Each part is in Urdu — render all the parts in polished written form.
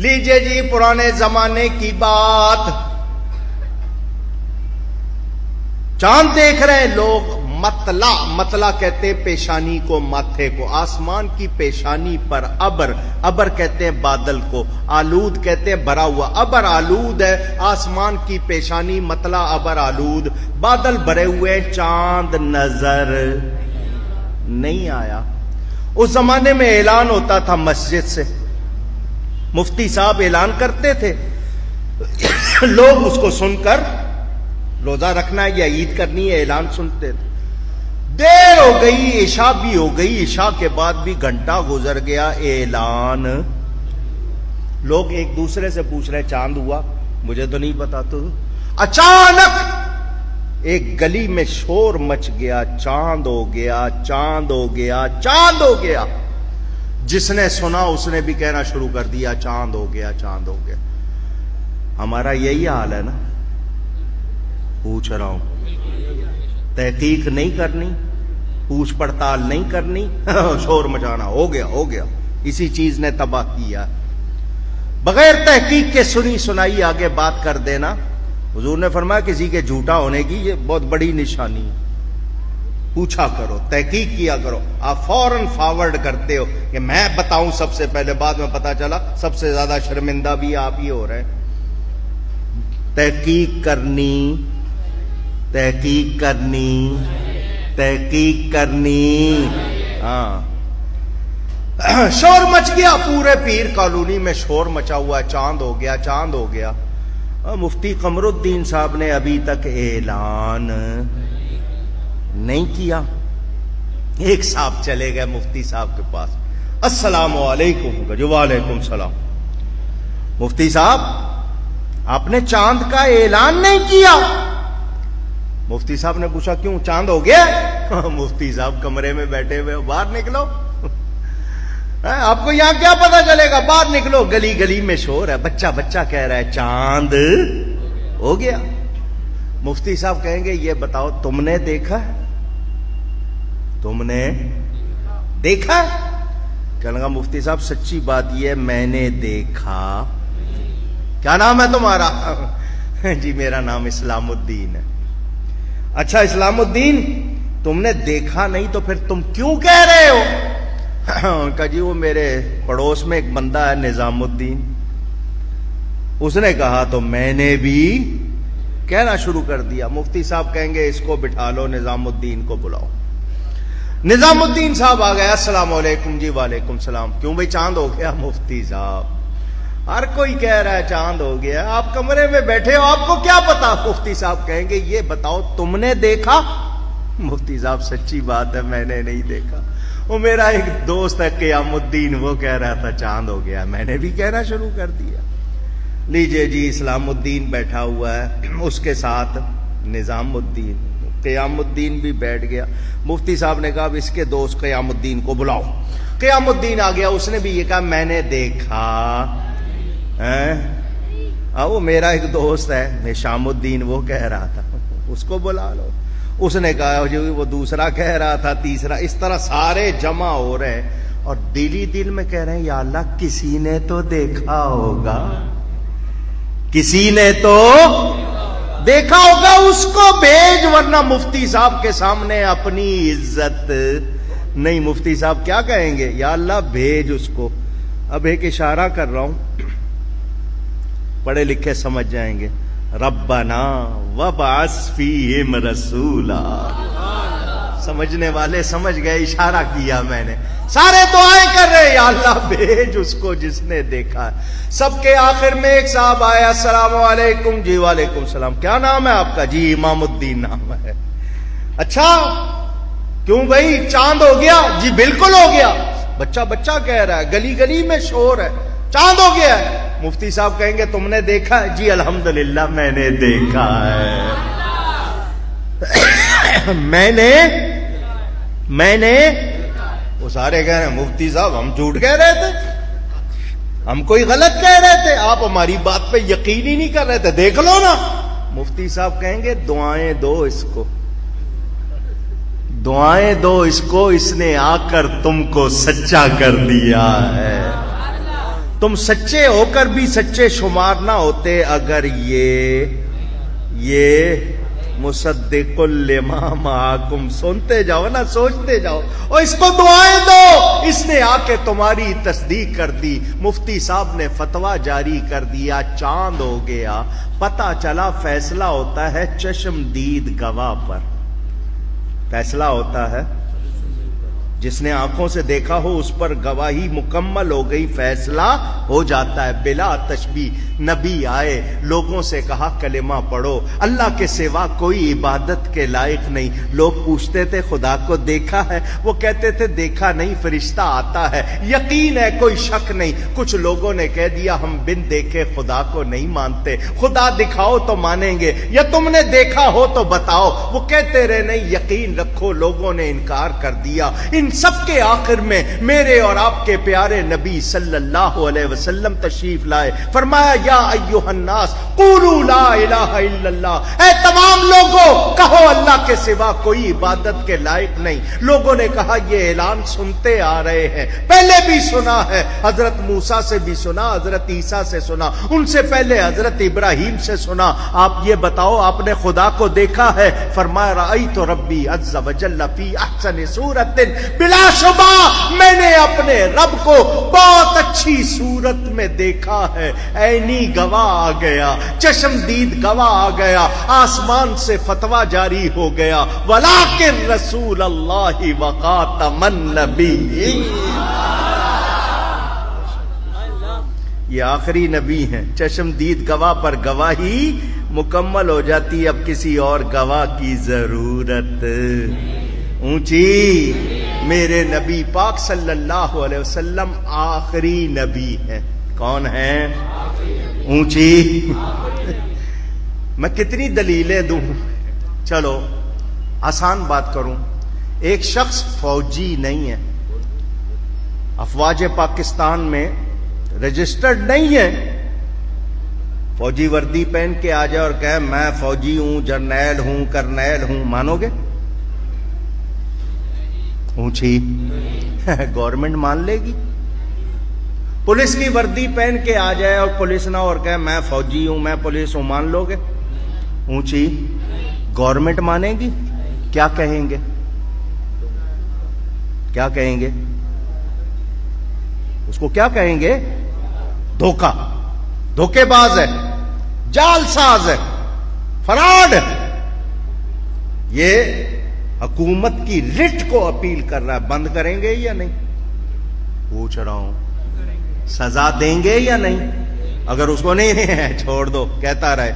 لیجئے جی پرانے زمانے کی بات، چاند دیکھ رہے ہیں لوگ، مطلع کہتے ہیں پیشانی کو، ماتھے کو، آسمان کی پیشانی پر ابر کہتے ہیں بادل کو، آلود کہتے ہیں بھرا ہوا، ابر آلود ہے، آسمان کی پیشانی مطلع ابر آلود، بادل بھرے ہوئے، چاند نظر نہیں آیا۔ اس زمانے میں اعلان ہوتا تھا مسجد سے، مفتی صاحب اعلان کرتے تھے، لوگ اس کو سن کر روزہ رکھنا ہے یا عید کرنی ہے اعلان سنتے تھے۔ دیر ہو گئی، عشاء بھی ہو گئی، عشاء کے بعد بھی گھنٹہ گزر گیا، اعلان، لوگ ایک دوسرے سے پوچھ رہے چاند ہوا؟ مجھے تو نہیں پتا۔ تو اچانک ایک گلی میں شور مچ گیا، چاند ہو گیا، چاند ہو گیا، چاند ہو گیا۔ جس نے سنا اس نے بھی کہنا شروع کر دیا چاند ہو گیا، چاند ہو گیا۔ ہمارا یہی حال ہے نا؟ پوچھ رہا ہوں، تحقیق نہیں کرنی، پوچھ پڑتال نہیں کرنی، شور مچانا، ہو گیا ہو گیا، اسی چیز نے تباہ کیا۔ بغیر تحقیق کے سنی سنائی آگے بات کر دینا، حضور نے فرمایا کسی کے جھوٹا ہونے کی یہ بہت بڑی نشانی ہے۔ پوچھا کرو، تحقیق کیا کرو۔ آپ فوراً فارورڈ کرتے ہو کہ میں بتاؤں سب سے پہلے، بعد میں پتا چلا سب سے زیادہ شرمندہ بھی آپ ہی ہو رہے ہیں۔ تحقیق کرنی، تحقیق کرنی، تحقیق کرنی۔ ہاں، شور مچ گیا، پورے پیر کالونی میں شور مچا ہوا ہے، چاند ہو گیا، چاند ہو گیا۔ مفتی قمر الدین صاحب نے ابھی تک اعلان نہیں کیا۔ ایک صاحب چلے گئے مفتی صاحب کے پاس، السلام علیکم، جو وعلیکم السلام۔ مفتی صاحب آپ نے چاند کا اعلان نہیں کیا۔ مفتی صاحب نے پوچھا کیوں، چاند ہو گیا؟ مفتی صاحب کمرے میں بیٹھے ہوئے، باہر نکلو، آپ کو یہاں کیا پتا چلے گا، باہر نکلو، گلی گلی میں شور ہے، بچہ کہہ رہا ہے چاند ہو گیا۔ مفتی صاحب کہیں گے یہ بتاؤ تم نے دیکھا ہے؟ تم نے دیکھا ہے؟ کہنے لگا مفتی صاحب سچی بات یہ ہے میں نے دیکھا۔ کیا نام ہے تمہارا؟ جی میرا نام اسلام الدین ہے۔ اچھا اسلام الدین، تم نے دیکھا نہیں تو پھر تم کیوں کہہ رہے ہو؟ کہا جی وہ میرے پڑوس میں ایک بندہ ہے نظام الدین، اس نے کہا تو میں نے بھی کہنا شروع کر دیا۔ مفتی صاحب کہیں گے اس کو بٹھا لو، نظام الدین کو بلاؤ۔ نظام الدین صاحب آ گیا، السلام علیکم، جی وعلیکم السلام۔ کیوں بھائی چاند ہو گیا؟ مفتی صاحب ہر کوئی کہہ رہا ہے چاند ہو گیا، آپ کمرے میں بیٹھے ہو، آپ کو کیا پتا؟ مفتی صاحب کہیں گے یہ بتاؤ تم نے دیکھا؟ مفتی صاحب سچی بات ہے میں نے نہیں دیکھا، وہ میرا ایک دوست ہے قیام الدین، وہ کہہ رہا تھا چاند ہو گیا، میں نے بھی کہنا شروع کر دیا۔ لیجئے جی اسلام الدین بیٹھا ہوا ہے، اس کے ساتھ نظام الدین، قیام الدین بھی بیٹھ گیا۔ مفتی صاحب نے کہا اب اس کے دوست قیام الدین کو بلاؤ۔ قیام الدین آ گیا، اس نے بھی یہ کہا میں نے دیکھا۔ وہ میرا ایک دوست ہے نشام الدین، وہ کہہ رہا تھا، اس کو بلا لو۔ اس نے کہا جو وہ دوسرا کہہ رہا تھا، تیسرا، اس طرح سارے جمع ہو رہے ہیں اور دل ہی دل میں کہہ رہے ہیں یا اللہ کسی نے تو دیکھا ہوگا، کسی نے تو دیکھا ہوگا، اس کو بھیج، ورنہ مفتی صاحب کے سامنے اپنی عزت نہیں۔ مفتی صاحب کیا کہیں گے؟ یا اللہ بھیج اس کو۔ اب ایک اشارہ کر رہا ہوں، پڑھے لکھے سمجھ جائیں گے، ربنا وبعث فیہم رسولا۔ سمجھنے والے سمجھ گئے، اشارہ کیا میں نے، سارے دعائیں کر رہے یا اللہ بھیج اس کو جس نے دیکھا ہے۔ سب کے آخر میں ایک صاحب آیا، السلام علیکم، جی وعلیکم السلام، کیا نام ہے آپ کا؟ جی امام الدین نام ہے۔ اچھا کیوں بھائی چاند ہو گیا؟ جی بالکل ہو گیا، بچہ کہہ رہا ہے، گلی گلی میں شور ہے، چاند ہو گیا ہے۔ مفتی صاحب کہیں گے تم نے دیکھا ہے؟ جی الحمدللہ میں نے دیکھا ہے، میں نے وہ سارے کہہ رہے ہیں مفتی صاحب ہم جھوٹ کہہ رہے تھے، ہم کوئی غلط کہہ رہے تھے، آپ ہماری بات پہ یقین ہی نہیں کر رہے تھے، دیکھ لو نا۔ مفتی صاحب کہیں گے دعائیں دو اس کو، دعائیں دو اس کو، اس نے آ کر تم کو سچا کر دیا ہے۔ تم سچے ہو کر بھی سچے شمار نہ ہوتے اگر یہ مصدق لما معکم، سنتے جاؤ نا، سوچتے جاؤ، اور اس کو دعائیں دو، اس نے آ کے تمہاری تصدیق کر دی، مفتی صاحب نے فتویٰ جاری کر دیا، چاند ہو گیا، پتہ چلا فیصلہ ہوتا ہے چشم دید گواہ پر، فیصلہ ہوتا ہے جس نے آنکھوں سے دیکھا ہو اس پر گواہی مکمل ہو گئی، فیصلہ ہو جاتا ہے بلا تشبیہ۔ نبی آئے، لوگوں سے کہا کلمہ پڑھو، اللہ کے سوا کوئی عبادت کے لائق نہیں۔ لوگ پوچھتے تھے خدا کو دیکھا ہے؟ وہ کہتے تھے دیکھا نہیں، فرشتہ آتا ہے، یقین ہے کوئی شک نہیں۔ کچھ لوگوں نے کہہ دیا ہم بن دیکھے خدا کو نہیں مانتے، خدا دکھاؤ تو مانیں گے، یا تم نے دیکھا ہو تو بتاؤ۔ وہ کہتے رہے نہیں یقین رکھو، لوگوں نے انکار کر دیا۔ ان سب کے آخر میں میرے اور آپ کے پیارے نبی صلی اللہ علیہ وسلم تشریف لائے، فرمایا یا ایھا الناس قولوا لا الہ الا اللہ، اے تمام لوگوں کہو اللہ کے سوا کوئی عبادت کے لائق نہیں۔ لوگوں نے کہا یہ اعلان سنتے آ رہے ہیں، پہلے بھی سنا ہے، حضرت موسیٰ سے بھی سنا، حضرت عیسیٰ سے سنا، ان سے پہلے حضرت ابراہیم سے سنا، آپ یہ بتاؤ آپ نے خدا کو دیکھا ہے؟ فرمایا رأیت ربی عز وجل فی احسن صورت، بلا شبہ میں نے اپنے رب کو بہت اچھی صورت میں دیکھا ہے، عینی گواہ آ گیا، چشم دید گواہ آ گیا، آسمان سے فتویٰ جاری ہو گیا، ولیکن رسول اللہ وخاتم النبیین، یہ آخری نبی ہیں، چشم دید گواہ پر گواہی مکمل ہو جاتی، اب کسی اور گواہ کی ضرورت اونچی۔ میرے نبی پاک صلی اللہ علیہ وسلم آخری نبی ہیں۔ کون ہیں؟ اونچی۔ میں کتنی دلیلیں دوں، چلو آسان بات کروں۔ ایک شخص فوجی نہیں ہے، افواج پاکستان میں رجسٹرڈ نہیں ہے، فوجی وردی پہن کے آ جائے اور کہے میں فوجی ہوں، جرنیل ہوں، کرنیل ہوں، مانو گے؟ اونچی۔ گورنمنٹ مان لے گی؟ پولیس کی وردی پہن کے آ جائے اور پولیس نہ اور کہے میں فوجی ہوں، میں پولیس ہوں، مان لو گے؟ اونچی۔ گورنمنٹ مانے گی؟ کیا کہیں گے؟ کیا کہیں گے؟ اس کو کیا کہیں گے؟ دھوکہ، دھوکے باز ہے، جال ساز ہے، فراڈ ہے۔ یہ حکومت کی رٹ کو اپیل کر رہا ہے، بند کریں گے یا نہیں؟ پوچھ رہا ہوں، سزا دیں گے یا نہیں؟ اگر اس کو نہیں ہے چھوڑ دو، کہتا رہے،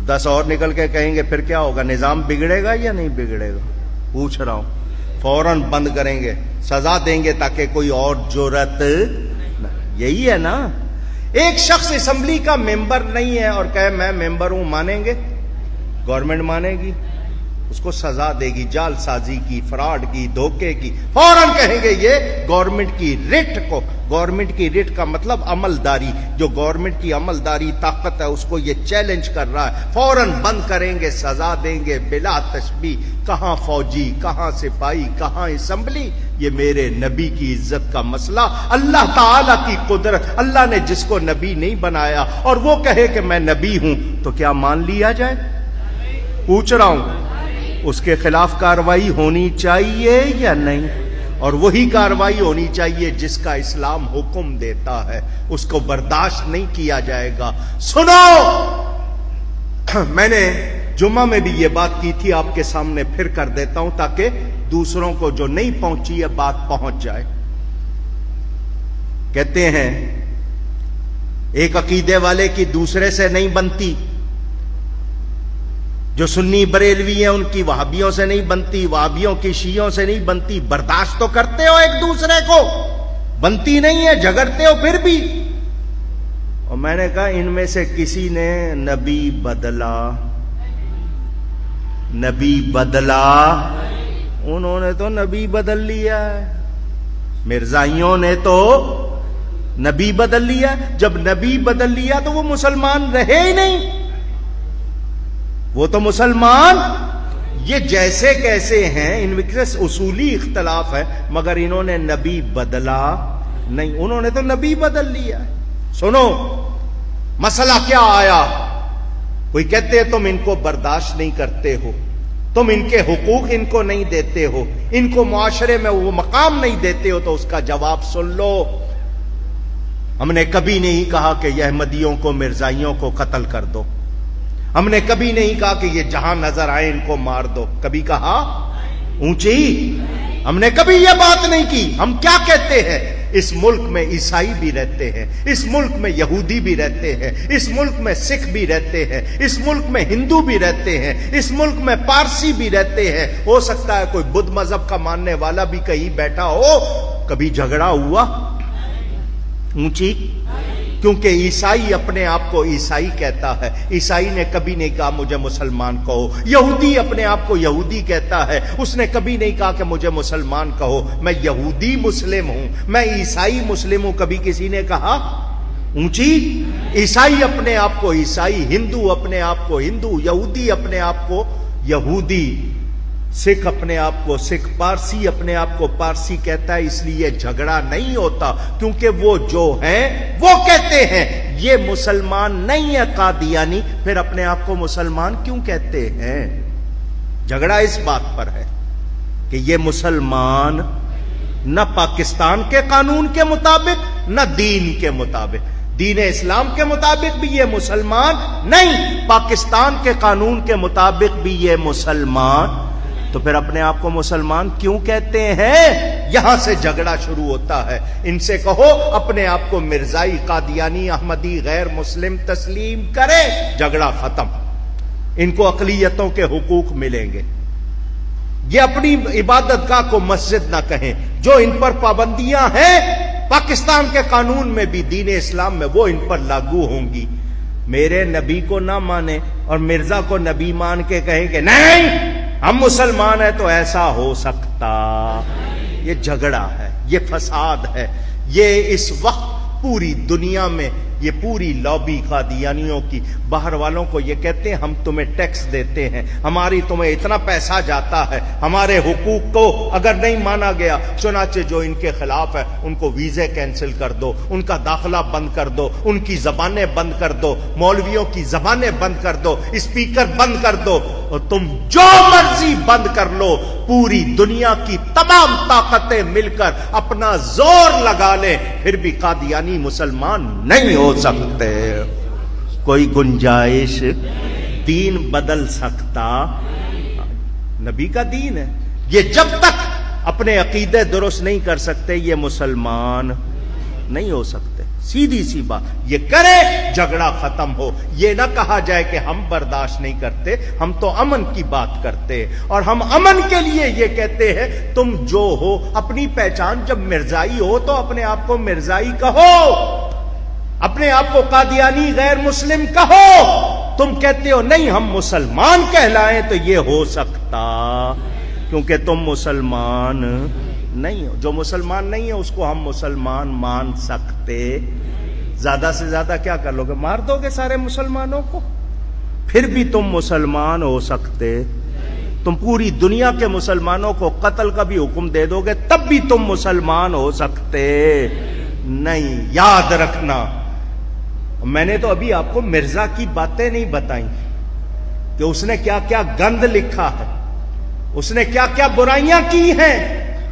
10 اور نکل کے کہیں گے پھر کیا ہوگا؟ نظام بگڑے گا یا نہیں بگڑے گا؟ پوچھ رہا ہوں، فوراً بند کریں گے، سزا دیں گے تاکہ کوئی اور جرأت نہ۔ یہی ہے نا؟ ایک شخص اسمبلی کا ممبر نہیں ہے اور کہے میں ممبر ہوں، مانیں گے؟ گورنمنٹ مانے گی؟ اس کو سزا دے گی، جال سازی کی، فراڈ کی، دھوکے کی، فوراً کہیں گے یہ گورنمنٹ کی رٹ کو۔ گورنمنٹ کی رٹ کا مطلب عملداری، جو گورنمنٹ کی عملداری طاقت ہے اس کو یہ چیلنج کر رہا ہے، فوراً بند کریں گے، سزا دیں گے بلا تشبیہ۔ کہاں فوجی، کہاں سپاہی، کہاں اسمبلی؟ یہ میرے نبی کی عزت کا مسئلہ، اللہ تعالی کی قدرت۔ اللہ نے جس کو نبی نہیں بنایا اور وہ کہے کہ میں نبی ہوں تو کیا مان لیا جائے؟ پوچھ رہا ہوں، اس کے خلاف کارروائی ہونی چاہیے یا نہیں؟ اور وہی کارروائی ہونی چاہیے جس کا اسلام حکم دیتا ہے، اس کو برداشت نہیں کیا جائے گا۔ سنو، میں نے جمعہ میں بھی یہ بات کی تھی، آپ کے سامنے پھر کر دیتا ہوں تاکہ دوسروں کو جو نہیں پہنچی ہے بات پہنچ جائے۔ کہتے ہیں ایک عقیدے والے کی دوسرے سے نہیں بنتی، جو سنی بریلوی ہیں ان کی وہابیوں سے نہیں بنتی، وہابیوں کی شیعوں سے نہیں بنتی۔ برداشت تو کرتے ہو ایک دوسرے کو، بنتی نہیں ہے، جھگڑتے ہو پھر بھی۔ اور میں نے کہا ان میں سے کسی نے نبی بدلا، نبی بدلا، انہوں نے تو نبی بدل لیا ہے، مرزائیوں نے تو نبی بدل لیا۔ جب نبی بدل لیا تو وہ مسلمان رہے ہی نہیں، وہ تو مسلمان، یہ جیسے کیسے ہیں، ان میں اصولی اختلاف ہے، مگر انہوں نے نبی بدلا نہیں، انہوں نے تو نبی بدل لیا ہے۔ سنو مسئلہ کیا آیا، کوئی کہتے ہیں تم ان کو برداشت نہیں کرتے ہو، تم ان کے حقوق ان کو نہیں دیتے ہو، ان کو معاشرے میں وہ مقام نہیں دیتے ہو، تو اس کا جواب سن لو۔ ہم نے کبھی نہیں کہا کہ یہ احمدیوں کو، مرزائیوں کو قتل کر دو، ہم نے کبھی نہیں کہا کہ یہ جہاں نظر آئے ان کو مار دو، کبھی کہا؟ اونچی ہم نے کبھی یہ بات نہیں کی۔ ہم کیا کہتے ہیں، اس ملک میں عیسائی بھی رہتے ہیں، اس ملک میں یہودی بھی رہتے ہیں، اس ملک میں سکھ بھی رہتے ہیں، اس ملک میں ہندو بھی رہتے ہیں، اس ملک میں پارسی بھی رہتے ہیں، ہو سکتا ہے کوئی بدھ مذہب کا ماننے والا بھی کہیں بیٹھا ہو۔ کبھی جھگڑا ہوا؟ اونچی، کیونکہ عیسائی اپنے آپ کو عیسائی کہتا ہے، عیسائی نے کبھی نہیں کہا مجھے مسلمان کہو۔ یہودی اپنے آپ کو یہودی کہتا ہے، اس نے کبھی نہیں کہا کہ مجھے مسلمان کہو، میں یہودی مسلم ہوں، میں عیسائی مسلم ہوں، کبھی کسی نے کہا؟ اونچی، عیسائی اپنے آپ کو عیسائی، ہندو اپنے آپ کو ہندو، یہودی اپنے آپ کو یہودی، سکھ اپنے آپ کو سکھ، پارسی اپنے آپ کو پارسی کہتا ہے۔ اس لیے جھگڑا نہیں ہوتا، کیونکہ وہ جو ہیں وہ کہتے ہیں یہ مسلمان نہیں ہے قادیانی، پھر اپنے آپ کو مسلمان کیوں کہتے ہیں؟ جھگڑا اس بات پر ہے کہ یہ مسلمان نہ پاکستان کے قانون کے مطابق نہ دین کے مطابق، دین اسلام کے مطابق بھی یہ مسلمان نہیں، پاکستان کے قانون کے مطابق بھی یہ مسلمان، تو پھر اپنے آپ کو مسلمان کیوں کہتے ہیں؟ یہاں سے جھگڑا شروع ہوتا ہے۔ ان سے کہو اپنے آپ کو مرزائی، قادیانی، احمدی، غیر مسلم تسلیم کرے، جھگڑا ختم، ان کو اقلیتوں کے حقوق ملیں گے۔ یہ اپنی عبادت گاہ کو مسجد نہ کہیں، جو ان پر پابندیاں ہیں پاکستان کے قانون میں بھی، دین اسلام میں، وہ ان پر لاگو ہوں گی۔ میرے نبی کو نہ مانے اور مرزا کو نبی مان کے کہیں کہ نہیں ہم مسلمان ہیں، تو ایسا ہو سکتا؟ یہ جھگڑا ہے، یہ فساد ہے، یہ اس وقت پوری دنیا میں یہ پوری لابی قادیانیوں کی، باہر والوں کو یہ کہتے ہیں ہم تمہیں ٹیکس دیتے ہیں، ہماری تمہیں اتنا پیسہ جاتا ہے، ہمارے حقوق کو اگر نہیں مانا گیا، چنانچہ جو ان کے خلاف ہے ان کو ویزے کینسل کر دو، ان کا داخلہ بند کر دو، ان کی زبانیں بند کر دو، مولویوں کی زبانیں بند کر دو، اسپیکر بند کر دو، اور تم جو مرضی بند کر لو، پوری دنیا کی تمام طاقتیں مل کر اپنا زور لگا لیں، پھر بھی قادیانی مسلمان نہیں ہو سکتے۔ کوئی گنجائش، دین بدل سکتا؟ نبی کا دین ہے، یہ جب تک اپنے عقیدے درست نہیں کر سکتے یہ مسلمان نہیں ہو سکتے۔ سیدھی سی بات، یہ کرے جھگڑا ختم ہو، یہ نہ کہا جائے کہ ہم برداشت نہیں کرتے، ہم تو امن کی بات کرتے، اور ہم امن کے لیے یہ کہتے ہیں تم جو ہو اپنی پہچان، جب مرزائی ہو تو اپنے آپ کو مرزائی کہو، اپنے آپ کو قادیانی غیر مسلم کہو۔ تم کہتے ہو نہیں ہم مسلمان کہلائیں، تو یہ ہو سکتا، کیونکہ تم مسلمان نہیں ہو۔ جو مسلمان نہیں ہے اس کو ہم مسلمان مان سکتے، زیادہ سے زیادہ کیا کر لو گے؟ مار دو گے سارے مسلمانوں کو، پھر بھی تم مسلمان ہو سکتے؟ تم پوری دنیا کے مسلمانوں کو قتل کا بھی حکم دے دو گے تب بھی تم مسلمان ہو سکتے نہیں۔ یاد رکھنا، میں نے تو ابھی آپ کو مرزا کی باتیں نہیں بتائیں کہ اس نے کیا کیا گند لکھا ہے، اس نے کیا کیا برائیاں کی ہیں،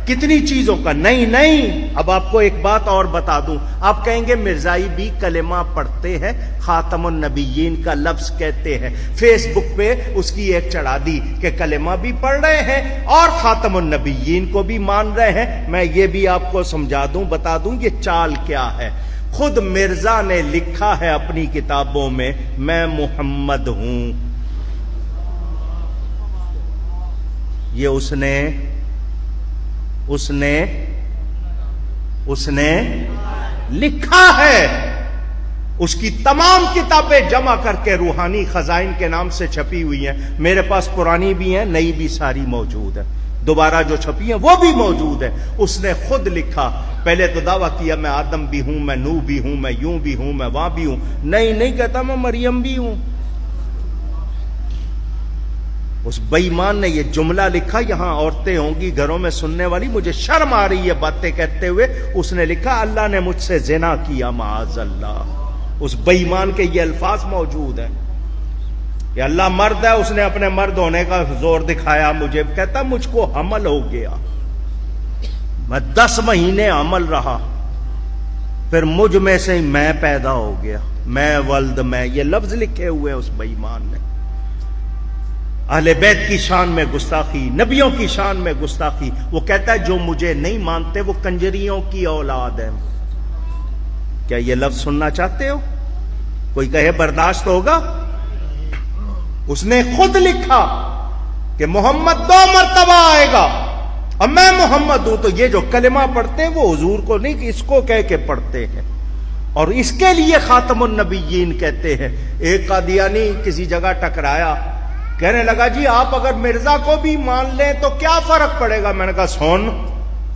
کتنی چیزوں کا۔ نہیں، اب آپ کو ایک بات اور بتا دوں، آپ کہیں گے مرزائی بھی کلمہ پڑھتے ہیں، خاتم النبیین کا لفظ کہتے ہیں، فیس بک پہ اس کی ایک چڑھا دی کہ کلمہ بھی پڑھ رہے ہیں اور خاتم النبیین کو بھی مان رہے ہیں۔ میں یہ بھی آپ کو سمجھا دوں، بتا دوں یہ چال کیا ہے۔ خود مرزا نے لکھا ہے اپنی کتابوں میں میں محمد ہوں، یہ اس نے لکھا ہے۔ اس کی تمام کتابیں جمع کر کے روحانی خزائن کے نام سے چھپی ہوئی ہیں، میرے پاس پرانی بھی ہیں، نئی بھی ساری موجود ہے، دوبارہ جو چھپی ہیں وہ بھی موجود ہے۔ اس نے خود لکھا، پہلے تو دعویٰ کیا میں آدم بھی ہوں، میں نوح بھی ہوں، میں یوں بھی ہوں، میں وہاں بھی ہوں، نہیں کہتا میں مریم بھی ہوں۔ اس بے ایمان نے یہ جملہ لکھا، یہاں عورتیں ہوں گی گھروں میں سننے والی، مجھے شرم آ رہی ہے باتیں کہتے ہوئے، اس نے لکھا اللہ نے مجھ سے زنا کیا معاذ اللہ۔ اس بے ایمان کے یہ الفاظ موجود ہیں کہ اللہ مرد ہے، اس نے اپنے مرد ہونے کا زور دکھایا مجھے، کہتا مجھ کو حمل ہو گیا، میں 10 مہینے حمل رہا، پھر مجھ میں سے میں پیدا ہو گیا، میں ولد میں، یہ لفظ لکھے ہوئے اس بے ایمان نے۔ اہل بیت کی شان میں گستاخی، نبیوں کی شان میں گستاخی۔ وہ کہتا ہے جو مجھے نہیں مانتے وہ کنجریوں کی اولاد ہیں۔ کیا یہ لفظ سننا چاہتے ہو؟ کوئی کہے برداشت ہوگا؟ اس نے خود لکھا کہ محمد 2 مرتبہ آئے گا اور میں محمد ہوں، تو یہ جو کلمہ پڑھتے ہیں وہ حضور کو نہیں، اس کو کہہ کے پڑھتے ہیں، اور اس کے لیے خاتم النبیین کہتے ہیں۔ ایک قادیانی کسی جگہ ٹکرایا، کہنے لگا جی آپ اگر مرزا کو بھی مان لیں تو کیا فرق پڑے گا؟ میں نے کہا سن،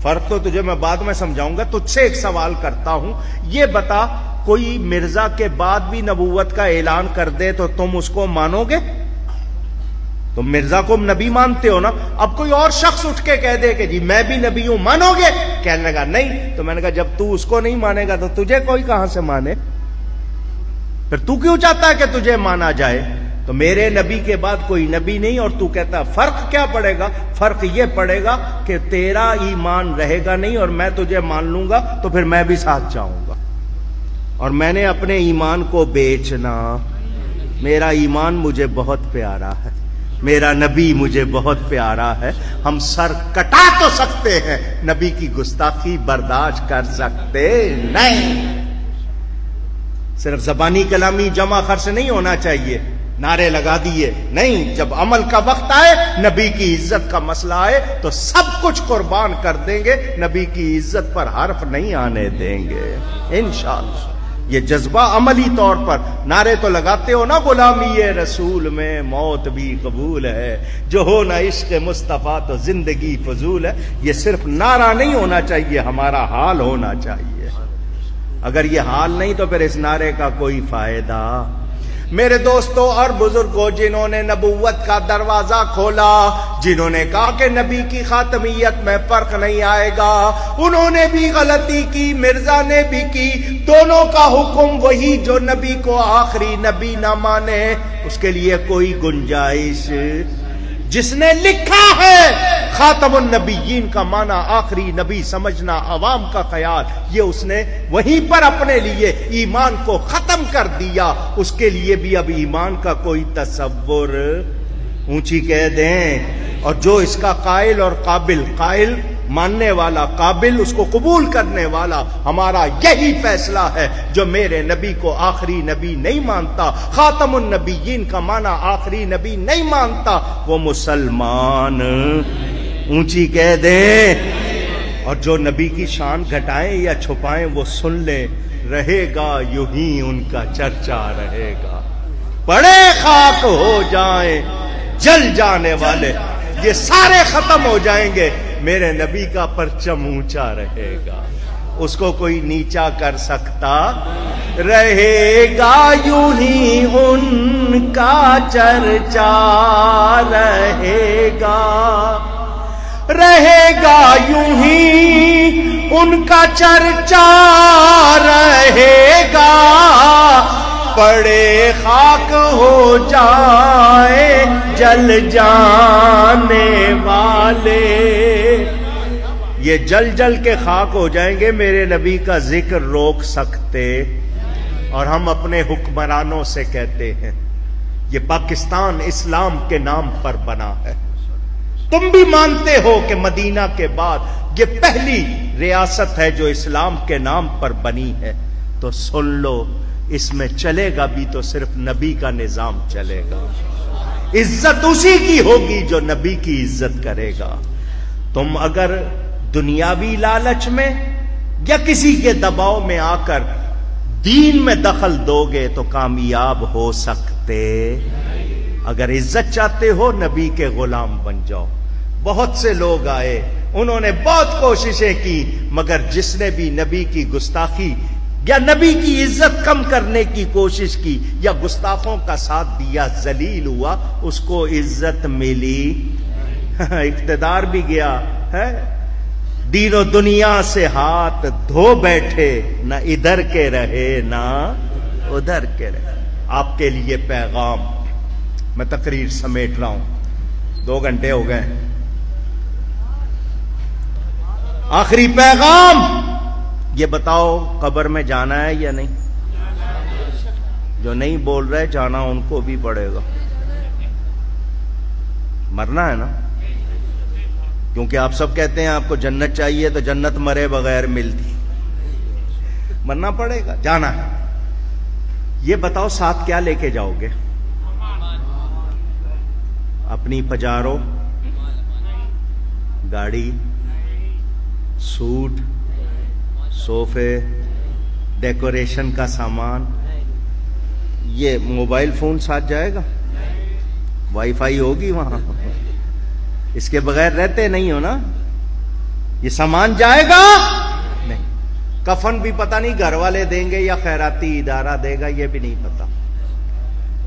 فرق تو تجھے میں بعد میں سمجھاؤں گا، تجھ سے ایک سوال کرتا ہوں، یہ بتا کوئی مرزا کے بعد بھی نبوت کا اعلان کر دے تو تم اس کو مانو گے؟ تم مرزا کو نبی مانتے ہو نا، اب کوئی اور شخص اٹھ کے کہہ دے کہ جی میں بھی نبی ہوں، مانو گے؟ کہنے لگا نہیں۔ تو میں نے کہا جب تو اس کو نہیں مانے گا تو تجھے کوئی کہاں سے مانے؟ پھر تو کیوں چاہتا ہے کہ تجھے مانا جائے؟ تو میرے نبی کے بعد کوئی نبی نہیں، اور تو کہتا فرق کیا پڑے گا؟ فرق یہ پڑے گا کہ تیرا ایمان رہے گا نہیں اور میں تجھے مان لوں گا، تو پھر میں بھی ساتھ جاؤں گا، اور میں نے اپنے ایمان کو بیچنا۔ میرا ایمان مجھے بہت پیارا ہے، میرا نبی مجھے بہت پیارا ہے، ہم سر کٹا تو سکتے ہیں، نبی کی گستاخی برداشت کر سکتے نہیں۔ صرف زبانی کلامی جمع خرچ نہیں ہونا چاہیے، نعرے لگا دیے نہیں، جب عمل کا وقت آئے، نبی کی عزت کا مسئلہ آئے تو سب کچھ قربان کر دیں گے، نبی کی عزت پر حرف نہیں آنے دیں گے انشاءاللہ۔ یہ جذبہ عملی طور پر، نعرے تو لگاتے ہو نا غلامی رسول میں موت بھی قبول ہے، جو ہو نہ عشق مصطفیٰ تو زندگی فضول ہے، یہ صرف نعرہ نہیں ہونا چاہیے، ہمارا حال ہونا چاہیے۔ اگر یہ حال نہیں تو پھر اس نعرے کا کوئی فائدہ۔ میرے دوستوں اور بزرگوں، جنہوں نے نبوت کا دروازہ کھولا، جنہوں نے کہا کہ نبی کی خاتمیت میں فرق نہیں آئے گا، انہوں نے بھی غلطی کی، مرزا نے بھی کی، دونوں کا حکم وہی، جو نبی کو آخری نبی نہ مانے اس کے لیے کوئی گنجائش۔ جس نے لکھا ہے خاتم النبیین کا معنی آخری نبی سمجھنا، عوام کا خیال، یہ اس نے وہیں پر اپنے لیے ایمان کو ختم کر دیا، اس کے لیے بھی اب ایمان کا کوئی تصور اونچی کہہ دیں۔ اور جو اس کا قائل اور قابل، قائل ماننے والا، قابل اس کو قبول کرنے والا، ہمارا یہی فیصلہ ہے۔ جو میرے نبی کو آخری نبی نہیں مانتا، خاتم النبیین کا معنی آخری نبی نہیں مانتا، وہ مسلمان اونچی کہہ دیں۔ اور جو نبی کی شان گھٹائیں یا چھپائیں وہ سن لیں، رہے گا یوں ہی ان کا چرچا رہے گا، پڑے خاک ہو جائیں جل جانے والے، یہ سارے ختم ہو جائیں گے، میرے نبی کا پرچم اونچا رہے گا، اس کو کوئی نیچا کر سکتا رہے گا، یوں ہی ان کا چرچا رہے گا، رہے گا یوں ہی ان کا چرچا رہے گا، پڑے خاک ہو جائے جل جانے والے، یہ جل جل کے خاک ہو جائیں گے، میرے نبی کا ذکر روک سکتے؟ اور ہم اپنے حکمرانوں سے کہتے ہیں یہ پاکستان اسلام کے نام پر بنا ہے، تم بھی مانتے ہو کہ مدینہ کے بعد یہ پہلی ریاست ہے جو اسلام کے نام پر بنی ہے، تو سن لو، اس میں چلے گا بھی تو صرف نبی کا نظام چلے گا، عزت اسی کی ہوگی جو نبی کی عزت کرے گا۔ تم اگر دنیاوی لالچ میں یا کسی کے دباؤ میں آ کر دین میں دخل دو گے تو کامیاب ہو سکتے، اگر عزت چاہتے ہو نبی کے غلام بن جاؤ۔ بہت سے لوگ آئے، انہوں نے بہت کوششیں کی، مگر جس نے بھی نبی کی گستاخی یا نبی کی عزت کم کرنے کی کوشش کی یا گستاخوں کا ساتھ دیا ذلیل ہوا، اس کو عزت ملی، اقتدار بھی گیا ہے، دین و دنیا سے ہاتھ دھو بیٹھے، نہ ادھر کے رہے نہ ادھر کے رہے۔ آپ کے لیے پیغام، میں تقریر سمیٹ رہا ہوں، 2 گھنٹے ہو گئے، آخری پیغام یہ بتاؤ قبر میں جانا ہے یا نہیں؟ جو نہیں بول رہے جانا ان کو بھی پڑے گا، مرنا ہے نا، کیونکہ آپ سب کہتے ہیں آپ کو جنت چاہیے تو جنت مرے بغیر ملتی، مرنا پڑے گا، جانا ہے۔ یہ بتاؤ ساتھ کیا لے کے جاؤ گے؟ اپنی پجارو، گاڑی، سوٹ، صوفے، ڈیکوریشن کا سامان، یہ موبائل فون ساتھ جائے گا؟ وائی فائی ہوگی وہاں، اس کے بغیر رہتے نہیں ہو نا، یہ سامان جائے گا نہیں۔ کفن بھی پتہ نہیں گھر والے دیں گے یا خیراتی ادارہ دے گا، یہ بھی نہیں پتا،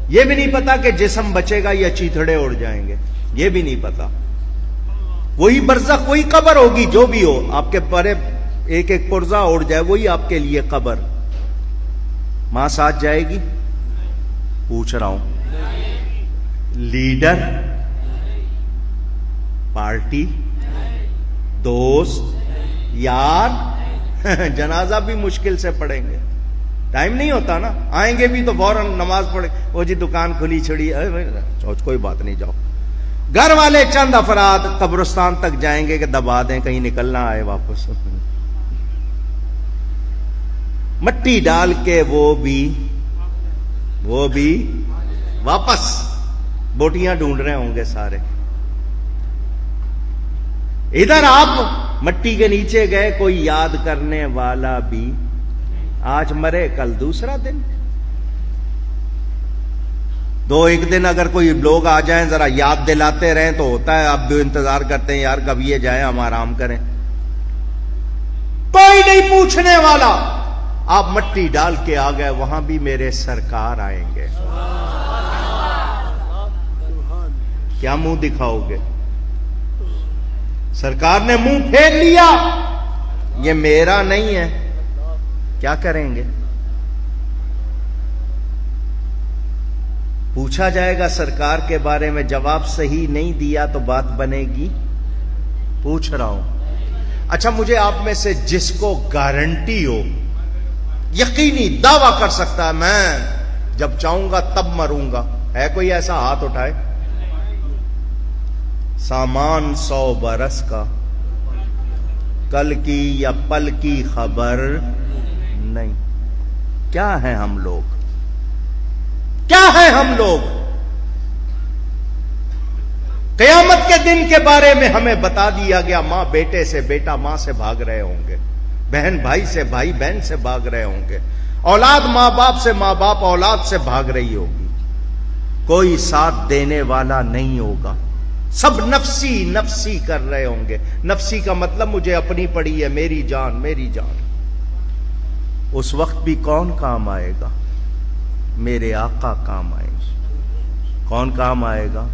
یہ بھی نہیں پتا کہ جسم بچے گا یا چیتھڑے اڑ جائیں گے، یہ بھی نہیں پتا۔ وہی برزخ، وہی قبر ہوگی، جو بھی ہو، آپ کے پرے ایک ایک پرزہ اڑ جائے، وہی آپ کے لیے قبر۔ ماں ساتھ جائے گی؟ پوچھ رہا ہوں۔ لیڈر، پارٹی، دوست، یار، جنازہ بھی مشکل سے پڑھیں گے، ٹائم نہیں ہوتا نا، آئیں گے بھی تو فوراً نماز پڑھے، وہ جی دکان کھلی چھڑی، کوئی بات نہیں، جاؤ۔ گھر والے چند افراد قبرستان تک جائیں گے کہ دبا دیں کہیں نکلنا آئے واپس، مٹی ڈال کے وہ بھی واپس، بوٹیاں ڈھونڈ رہے ہوں گے سارے۔ ادھر آپ مٹی کے نیچے گئے، کوئی یاد کرنے والا بھی، آج مرے کل دوسرا دن، 2-1 دن اگر کوئی لوگ آ جائیں ذرا یاد دلاتے رہیں تو ہوتا ہے، اب بھی انتظار کرتے ہیں یار کب یہ جائیں ہم آرام کریں، کوئی نہیں پوچھنے والا۔ آپ مٹی ڈال کے آ گئے، وہاں بھی میرے سرکار آئیں گے، کیا منہ دکھاؤ گے؟ سرکار نے منہ پھیر لیا، یہ میرا نہیں ہے، کیا کریں گے؟ پوچھا جائے گا سرکار کے بارے میں، جواب صحیح نہیں دیا تو بات بنے گی؟ پوچھ رہا ہوں۔ اچھا مجھے آپ میں سے جس کو گارنٹی ہو، یقینی دعویٰ کر سکتا ہے میں جب چاہوں گا تب مروں گا، ہے کوئی ایسا؟ ہاتھ اٹھائے۔ سامان 100 برس کا، کل کی یا پل کی خبر نہیں۔ کیا ہیں ہم لوگ؟ کیا ہیں ہم لوگ؟ قیامت کے دن کے بارے میں ہمیں بتا دیا گیا، ماں بیٹے سے، بیٹا ماں سے بھاگ رہے ہوں گے، بہن بھائی سے، بھائی بہن سے بھاگ رہے ہوں گے، اولاد ماں باپ سے، ماں باپ اولاد سے بھاگ رہی ہوگی، کوئی ساتھ دینے والا نہیں ہوگا، سب نفسی نفسی کر رہے ہوں گے۔ نفسی کا مطلب مجھے اپنی پڑی ہے، میری جان میری جان۔ اس وقت بھی کون کام آئے گا؟ میرے آقا کام آئے گا۔ کون کام آئے گا؟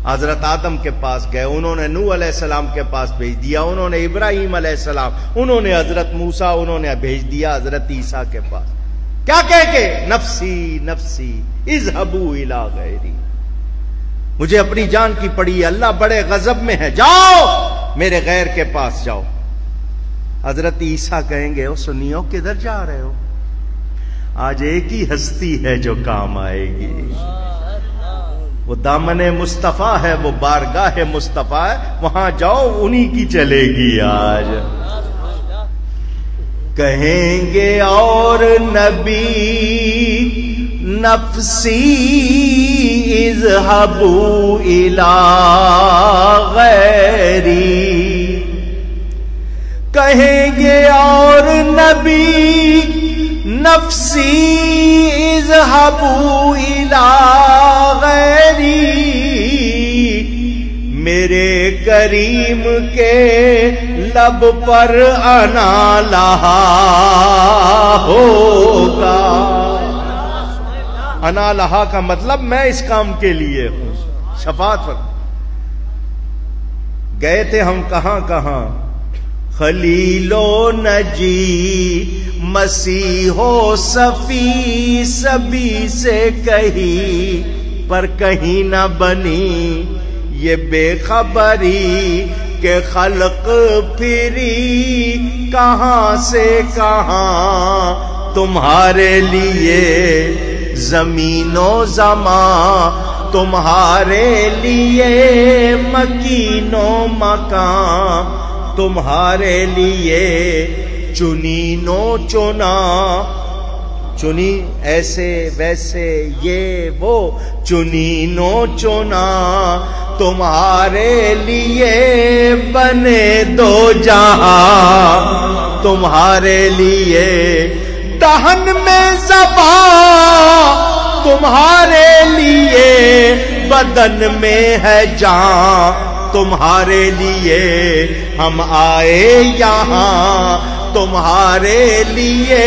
حضرت آدم کے پاس گئے، انہوں نے نوح علیہ السلام کے پاس بھیج دیا، انہوں نے ابراہیم علیہ السلام، انہوں نے حضرت موسیٰ، انہوں نے بھیج دیا حضرت عیسیٰ کے پاس، کیا کہہ کے؟ نفسی نفسی اذهبوا الی غیری، مجھے اپنی جان کی پڑی ہے، اللہ بڑے غضب میں ہے، جاؤ میرے غیر کے پاس جاؤ۔ حضرت عیسیٰ کہیں گے، او سنیو کدھر جا رہے ہو؟ آج ایک ہی ہستی ہے جو کام آئے گی، وہ دامن مصطفیٰ ہے، وہ بارگاہ مصطفیٰ ہے، وہاں جاؤ انہی کی چلے گی آج۔ کہیں گے اور نبی نفسی اذهبوا الی غیری، کہیں گے اور نبی نفسی اذهبوا الی غیری، میرے کریم کے لب پر انا لہا ہوگا. انا لہا کا مطلب میں اس کام کے لیے ہوں. شفاعت پر گئے تھے ہم کہاں کہاں، خلیل و نجی مسیح و صفی سبھی سے کہی، پر کہیں نہ بنی یہ بے خبری کہ خلق پھری کہاں سے کہاں. تمہارے لیے زمین و زمان، تمہارے لیے مکین و مکان، تمہارے لیے چنین و چنا. چنی ایسے ویسے یہ وہ، چنین و چنا. تمہارے لیے بنے دو جہاں، تمہارے لیے دہن میں زبان، تمہارے لیے بدن میں ہے جان. تمہارے لیے ہم آئے یہاں، تمہارے لیے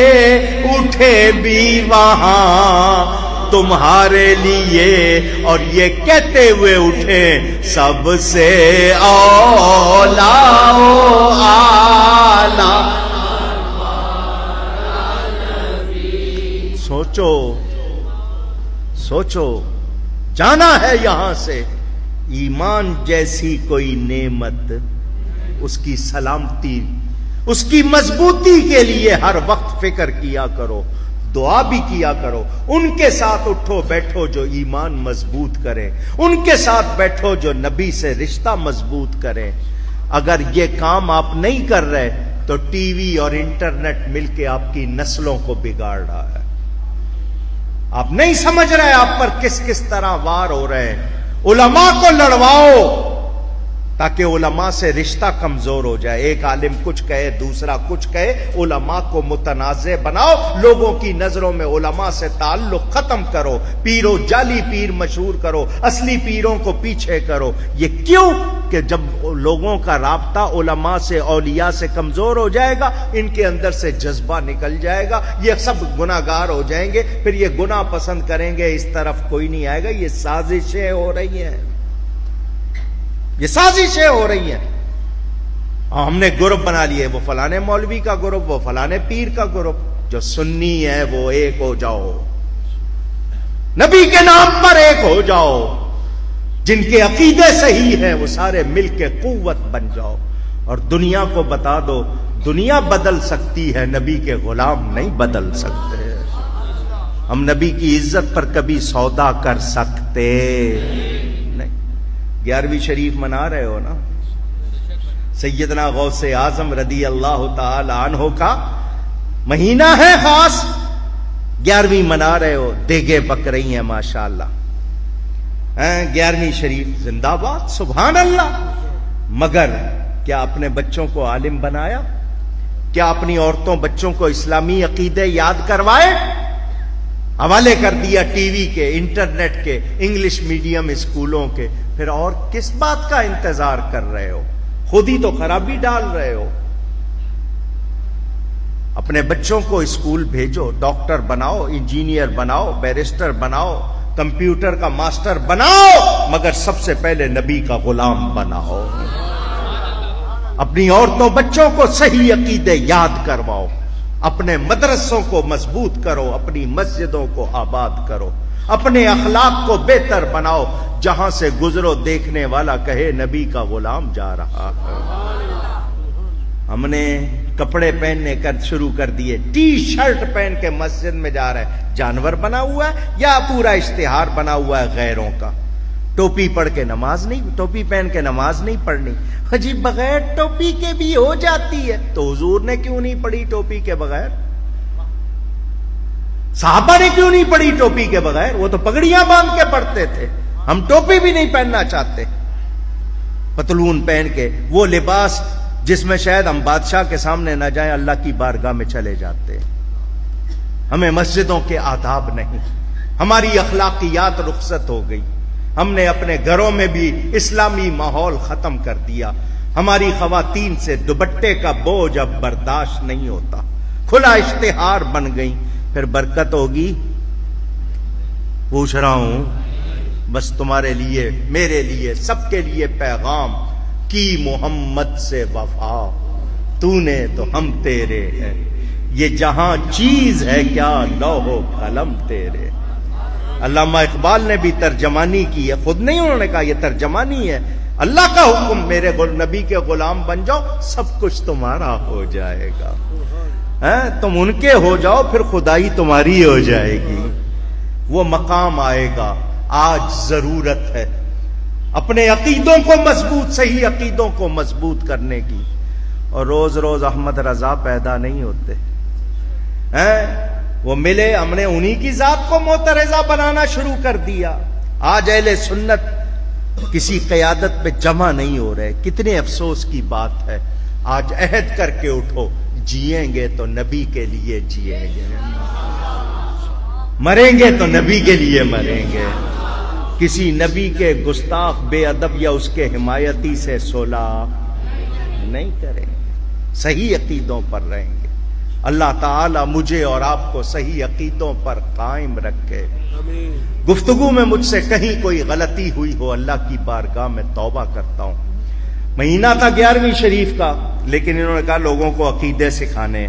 اٹھے بھی وہاں. تمہارے لیے اور یہ کہتے ہوئے اٹھے، سب سے اولا و اعلی. سوچو سوچو، جانا ہے یہاں سے. ایمان جیسی کوئی نعمت، اس کی سلامتی، اس کی مضبوطی کے لیے ہر وقت فکر کیا کرو، دعا بھی کیا کرو. ان کے ساتھ اٹھو بیٹھو جو ایمان مضبوط کریں، ان کے ساتھ بیٹھو جو نبی سے رشتہ مضبوط کریں. اگر یہ کام آپ نہیں کر رہے تو ٹی وی اور انٹرنیٹ مل کے آپ کی نسلوں کو بگاڑ رہا ہے. آپ نہیں سمجھ رہے آپ پر کس کس طرح وار ہو رہے ہیں. علماء کو لڑواؤ تاکہ علماء سے رشتہ کمزور ہو جائے. ایک عالم کچھ کہے دوسرا کچھ کہے، علماء کو متنازع بناؤ. لوگوں کی نظروں میں علماء سے تعلق ختم کرو. پیرو جعلی پیر مشہور کرو، اصلی پیروں کو پیچھے کرو. یہ کیوں؟ کہ جب لوگوں کا رابطہ علماء سے اولیاء سے کمزور ہو جائے گا، ان کے اندر سے جذبہ نکل جائے گا، یہ سب گناہگار ہو جائیں گے، پھر یہ گناہ پسند کریں گے، اس طرف کوئی نہیں آئے گا. یہ سازشیں ہو رہی ہیں، یہ سازشیں ہو رہی ہیں. ہم نے گروپ بنا لیے، وہ فلانے مولوی کا گروپ، وہ فلانے پیر کا گروپ. جو سنی ہے وہ ایک ہو جاؤ، نبی کے نام پر ایک ہو جاؤ. جن کے عقیدے صحیح ہیں وہ سارے مل کے قوت بن جاؤ. اور دنیا کو بتا دو، دنیا بدل سکتی ہے، نبی کے غلام نہیں بدل سکتے. ہم نبی کی عزت پر کبھی سودا کر سکتے نہیں. 11ویں شریف منا رہے ہو نا، سیدنا غوث اعظم رضی اللہ تعالی عنہ کا مہینہ ہے خاص، 11ویں منا رہے ہو، دیگیں پک رہی ہیں ماشاءاللہ. 11ویں شریف زندہ باد، سبحان اللہ. مگر کیا اپنے بچوں کو عالم بنایا؟ کیا اپنی عورتوں بچوں کو اسلامی عقیدے یاد کروائے؟ حوالے کر دیا ٹی وی کے، انٹرنیٹ کے، انگلش میڈیم اسکولوں کے. پھر اور کس بات کا انتظار کر رہے ہو؟ خود ہی تو خرابی ڈال رہے ہو. اپنے بچوں کو اسکول بھیجو، ڈاکٹر بناؤ، انجینئر بناؤ، بیرسٹر بناؤ، کمپیوٹر کا ماسٹر بناؤ، مگر سب سے پہلے نبی کا غلام بناؤ. اپنی عورتوں بچوں کو صحیح عقیدے یاد کرواؤ. اپنے مدرسوں کو مضبوط کرو، اپنی مسجدوں کو آباد کرو، اپنے اخلاق کو بہتر بناؤ. جہاں سے گزرو دیکھنے والا کہے نبی کا غلام جا رہا ہے. ہم نے کپڑے پہننے کر شروع کر دیے، ٹی شرٹ پہن کے مسجد میں جا رہے ہیں. جانور بنا ہوا ہے یا پورا اشتہار بنا ہوا ہے غیروں کا؟ ٹوپی پڑھ کے نماز نہیں، ٹوپی پہن کے نماز نہیں پڑھنی. جی بغیر ٹوپی کے بھی ہو جاتی ہے، تو حضور نے کیوں نہیں پڑھی ٹوپی کے بغیر؟ صحابہ نے کیوں نہیں پڑھی ٹوپی کے بغیر؟ وہ تو پگڑیاں باندھ کے پڑھتے تھے. ہم ٹوپی بھی نہیں پہننا چاہتے، پتلون پہن کے، وہ لباس جس میں شاید ہم بادشاہ کے سامنے نہ جائیں، اللہ کی بارگاہ میں چلے جاتے. ہمیں مسجدوں کے آداب نہیں، ہماری اخلاقیات رخصت ہو گئی. ہم نے اپنے گھروں میں بھی اسلامی ماحول ختم کر دیا. ہماری خواتین سے دوپٹے کا بوجھ اب برداشت نہیں ہوتا، کھلا اشتہار بن گئی، پھر برکت ہوگی؟ پوچھ رہا ہوں، بس تمہارے لیے، میرے لیے، سب کے لیے پیغام کی محمد سے وفا، تو نے تو ہم تیرے ہیں، یہ جہاں چیز ہے کیا لوح و قلم تیرے۔ علامہ اقبال نے بھی ترجمانی کی ہے، خود نہیں انہوں نے کہا، یہ ترجمانی ہے، اللہ کا حکم میرے نبی کے غلام بن جاؤ، سب کچھ تمہارا ہو جائے گا، تم ان کے ہو جاؤ، پھر خدائی تمہاری ہو جائے گی۔ وہ مقام آئے گا، آج ضرورت ہے اپنے عقیدوں کو مضبوط، صحیح عقیدوں کو مضبوط کرنے کی، اور روز روز احمد رضا پیدا نہیں ہوتے ہیں، وہ ملے، ہم نے انہی کی ذات کو معترضہ بنانا شروع کر دیا۔ آج اہل سنت کسی قیادت پہ جمع نہیں ہو رہے، کتنے افسوس کی بات ہے۔ آج عہد کر کے اٹھو، جیئیں گے تو نبی کے لیے جیئیں گے، مریں گے تو نبی کے لیے مریں گے، کسی نبی کے گستاخ بے ادب یا اس کے حمایتی سے صلح نہیں کریں گے، صحیح عقیدوں پر رہیں گے۔ اللہ تعالی مجھے اور آپ کو صحیح عقیدوں پر قائم رکھے۔ گفتگو میں مجھ سے کہیں کوئی غلطی ہوئی ہو، اللہ کی بارگاہ میں توبہ کرتا ہوں۔ مہینہ تھا 11ویں شریف کا، لیکن انہوں نے کہا لوگوں کو عقیدے سکھانے،